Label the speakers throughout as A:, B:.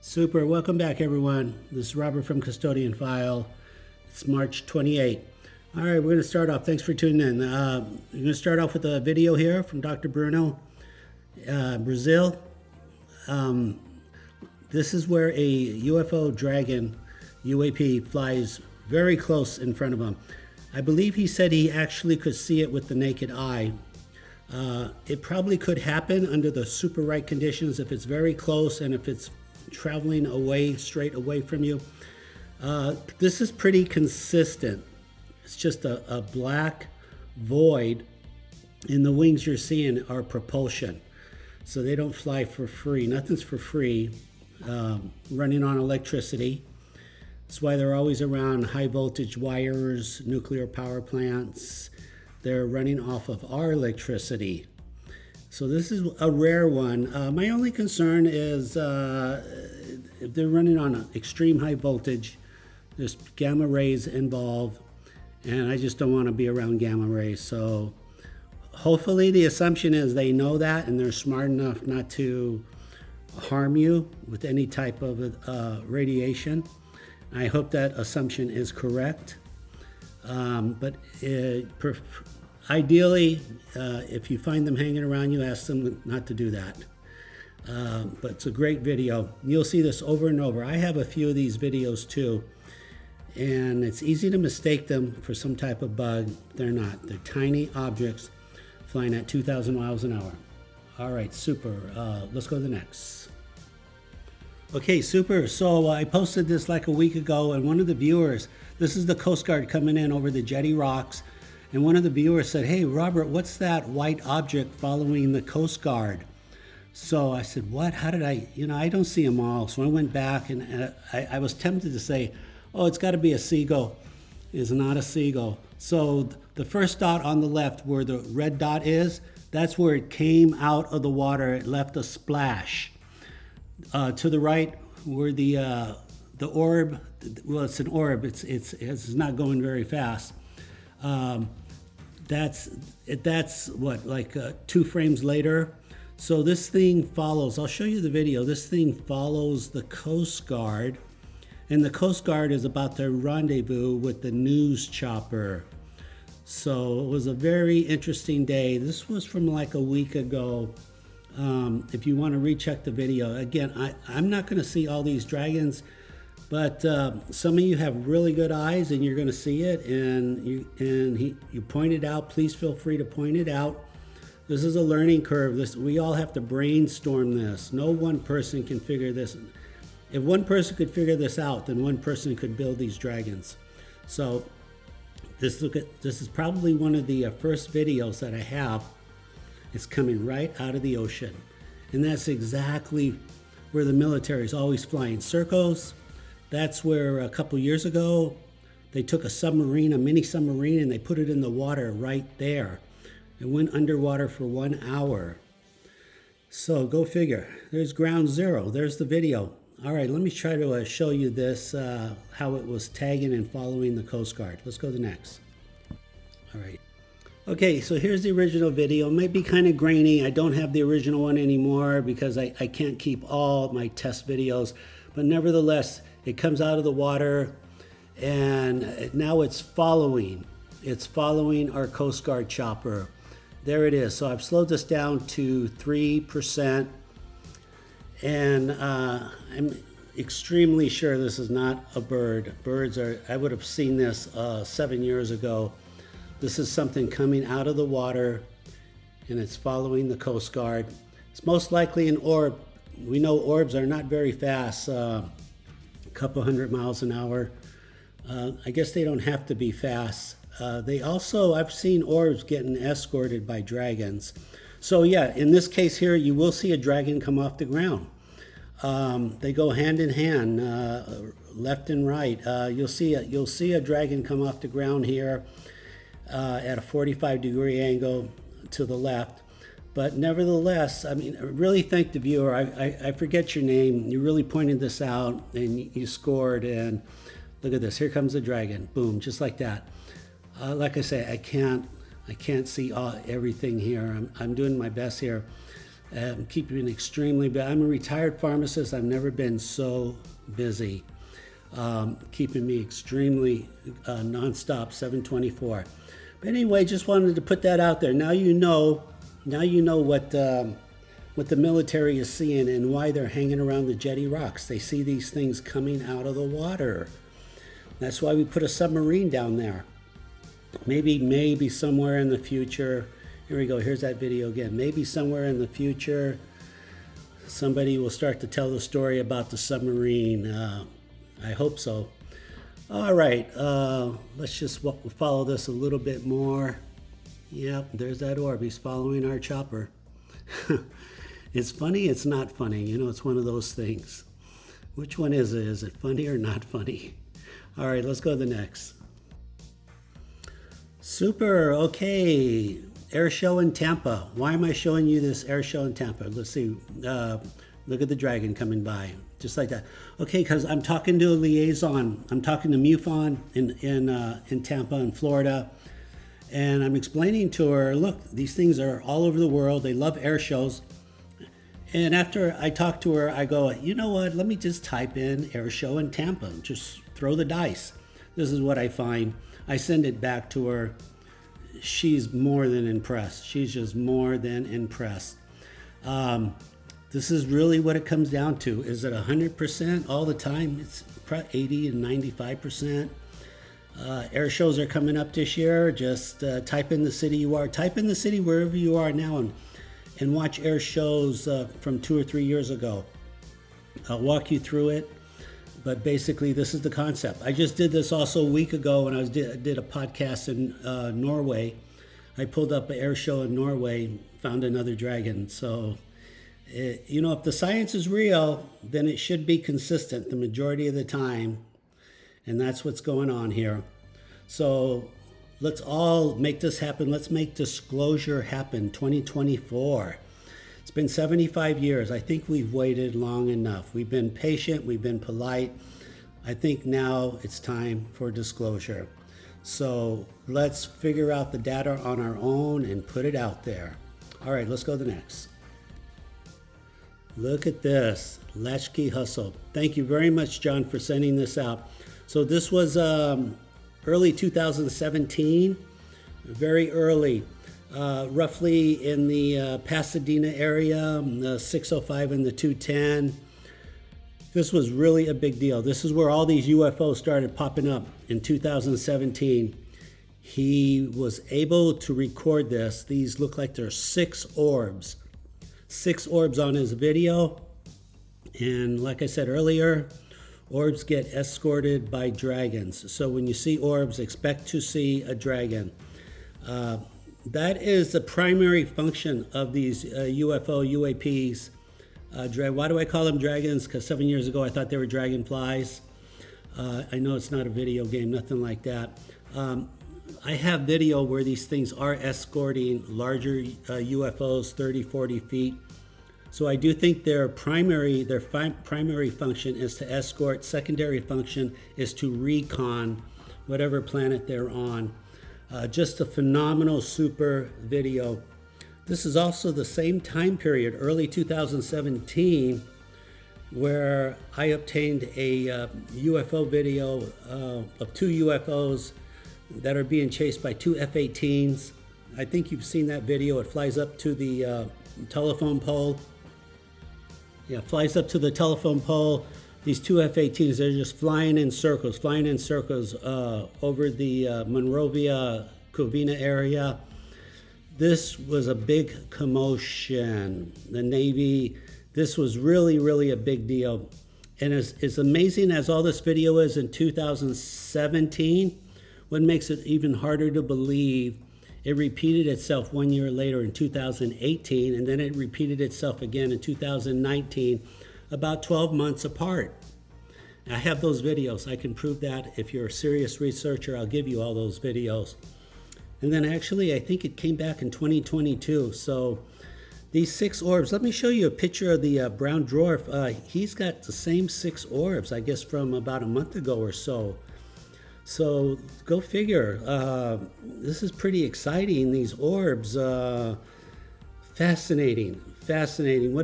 A: Super. Welcome back, everyone. This is Robert from Custodian File. It's March 28. All right, we're going to start off. Thanks for tuning in. We're going to start off with a video here from Dr. Bruno, Brazil. This is where a UFO Dragon UAP flies very close in front of him. I believe he said he actually could see it with the naked eye. It probably could happen under the super right conditions if it's very close and if it's traveling away, straight away from you. This is pretty consistent. It's just a black void, and the wings you're seeing are propulsion. So they don't fly for free. Nothing's for free. Running on electricity. That's why they're always around high voltage wires, nuclear power plants. They're running off of our electricity. So this is a rare one. My only concern is if they're running on an extreme high voltage, there's gamma rays involved, and I just don't want to be around gamma rays. So hopefully the assumption is they know that and they're smart enough not to harm you with any type of radiation. I hope that assumption is correct. But ideally, if you find them hanging around you, ask them not to do that. But it's a great video. You'll see this over and over. I have a few of these videos too, and it's easy to mistake them for some type of bug. They're not. They're tiny objects flying at 2,000 miles an hour. All right, super. Let's go to the next. Okay, super. So I posted this like a week ago, and one of the viewers, this is the Coast Guard coming in over the Jetty Rocks, and one of the viewers said, "Hey, Robert, what's that white object following the Coast Guard?" So I said, "What? How did I? I don't see them all." So I went back, and I was tempted to say, "Oh, it's got to be a seagull." It's not a seagull. So the first dot on the left, where the red dot is, that's where it came out of the water. It left a splash. To the right, where the orb, well, it's an orb. It's not going very fast. That's what, like 2 frames later. So this thing follows. I'll show you the video. This thing follows the Coast Guard, and the Coast Guard is about to rendezvous with the news chopper. So it was a very interesting day. This was from like a week ago. If you want to recheck the video, again, I'm not going to see all these dragons, but some of you have really good eyes and you're going to see it, and you pointed out. Please feel free to point it out. This is a learning curve. We all have to brainstorm this. No one person can figure this. If one person could figure this out, then one person could build these dragons. So this is probably one of the first videos that I have. It's coming right out of the ocean. And that's exactly where the military is always flying circles. That's where a couple years ago, they took a submarine, a mini submarine, and they put it in the water right there. It went underwater for 1 hour. So go figure. There's ground zero. There's the video. All right, let me try to show you this, how it was tagging and following the Coast Guard. Let's go to the next. All right. Okay, so here's the original video. It might be kind of grainy. I don't have the original one anymore because I can't keep all my test videos. But nevertheless, it comes out of the water, and now it's following. It's following our Coast Guard chopper. There it is. So I've slowed this down to 3%. And I'm extremely sure this is not a bird. Birds are, I would have seen this 7 years ago. This is something coming out of the water, and it's following the Coast Guard. It's most likely an orb. We know orbs are not very fast, a couple hundred miles an hour. I guess they don't have to be fast. I've seen orbs getting escorted by dragons. So yeah, in this case here, you will see a dragon come off the ground. They go hand in hand, left and right. You'll see a dragon come off the ground here. At a 45-degree angle to the left. But nevertheless, I mean, I really thank the viewer. I forget your name. You really pointed this out, and you scored. And look at this. Here comes the dragon. Boom, just like that. Like I say, I can't see everything here. I'm doing my best here. Keeping me extremely busy. I'm a retired pharmacist. I've never been so busy. Keeping me extremely nonstop, 7/24. But anyway, just wanted to put that out there. Now you know what the military is seeing and why they're hanging around the jetty rocks. They see these things coming out of the water. That's why we put a submarine down there. Maybe somewhere in the future. Here we go. Here's that video again. Maybe somewhere in the future, somebody will start to tell the story about the submarine. I hope so. All right. Let's just follow this a little bit more. Yep, there's that orb. He's following our chopper. It's funny. It's not funny. You know, it's one of those things. Which one is it? Is it funny or not funny? All right, let's go to the next. Super. Okay. Air show in Tampa. Why am I showing you this air show in Tampa? Let's see. Look at the dragon coming by, just like that. Okay, because I'm talking to a liaison. I'm talking to MUFON in Tampa, in Florida, and I'm explaining to her, look, these things are all over the world. They love air shows. And after I talk to her, I go, you know what? Let me just type in air show in Tampa. Just throw the dice. This is what I find. I send it back to her. She's more than impressed. She's just more than impressed. This is really what it comes down to. Is it 100% all the time? It's 80 and 95%. Air shows are coming up this year. Just type in the city you are. Type in the city wherever you are now and watch air shows from 2 or 3 years ago. I'll walk you through it. But basically, this is the concept. I just did this also a week ago when I did a podcast in Norway. I pulled up an air show in Norway, found another dragon. So, if the science is real, then it should be consistent the majority of the time. And that's what's going on here. So let's all make this happen. Let's make disclosure happen. 2024. It's been 75 years. I think we've waited long enough. We've been patient. We've been polite. I think now it's time for disclosure. So let's figure out the data on our own and put it out there. All right, let's go to the next. Look at this. Latchkey Hustle. Thank you very much, John, for sending this out. So this was early 2017, very early. Roughly in the Pasadena area, the 605 and the 210. This was really a big deal. This is where all these UFOs started popping up in 2017. He was able to record this. These look like they're 6 orbs. 6 orbs on his video. And like I said earlier, orbs get escorted by dragons. So when you see orbs, expect to see a dragon. That is the primary function of these UFO, UAPs. Why do I call them dragons? Because 7 years ago I thought they were dragonflies. I know it's not a video game, nothing like that. I have video where these things are escorting larger UFOs, 30, 40 feet. So I do think their primary function is to escort. Secondary function is to recon whatever planet they're on. Just a phenomenal, super video. This is also the same time period, early 2017, where I obtained a UFO video of 2 UFOs that are being chased by 2 F-18s. I think you've seen that video. It flies up to the telephone pole. Yeah, flies up to the telephone pole. These 2 F-18s, they're just flying in circles over the Monrovia, Covina area. This was a big commotion. The Navy, this was really, really a big deal. And as amazing as all this video is in 2017, what makes it even harder to believe, it repeated itself 1 year later in 2018, and then it repeated itself again in 2019, about 12 months apart. I have those videos. I can prove that. If you're a serious researcher, I'll give you all those videos. And then actually, I think it came back in 2022. So these 6 orbs, let me show you a picture of the brown dwarf. He's got the same 6 orbs, I guess, from about a month ago or so. So go figure. This is pretty exciting, these orbs. Fascinating, fascinating.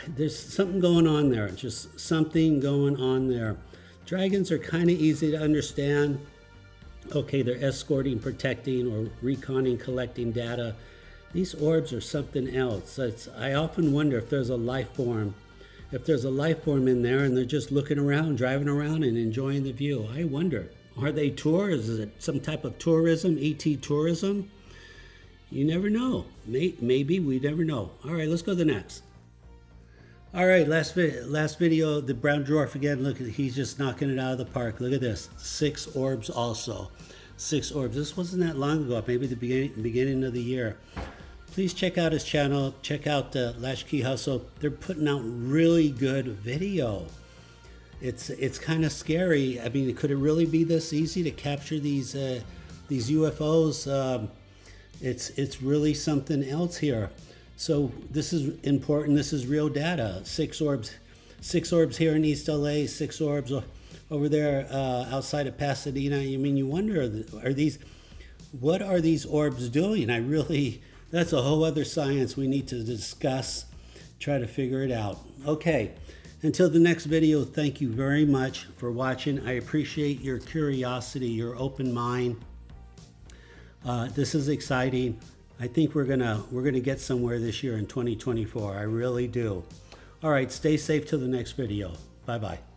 A: There's something going on there, just something going on there. Dragons are kind of easy to understand. Okay, they're escorting, protecting, or reconning, collecting data. These orbs are something else. I often wonder if there's a life form. If there's a life form in there and they're just looking around, driving around and enjoying the view. I wonder, are they tours? Is it some type of tourism, ET tourism? You never know. Maybe, we never know. All right, let's go to the next. All right, last video, the brown dwarf again. Look, he's just knocking it out of the park. Look at this, 6 orbs also. 6 orbs. This wasn't that long ago, maybe the beginning of the year. Please check out his channel. Check out Latchkey Hustle. They're putting out really good video. It's kind of scary. I mean, could it really be this easy to capture these UFOs? It's really something else here. So this is important. This is real data. 6 orbs here in East LA. 6 orbs over there outside of Pasadena. I mean, you wonder, what are these orbs doing? That's a whole other science we need to discuss, try to figure it out. Okay, until the next video, thank you very much for watching. I appreciate your curiosity, your open mind. This is exciting. I think we're gonna get somewhere this year in 2024. I really do. All right, stay safe till the next video. Bye-bye.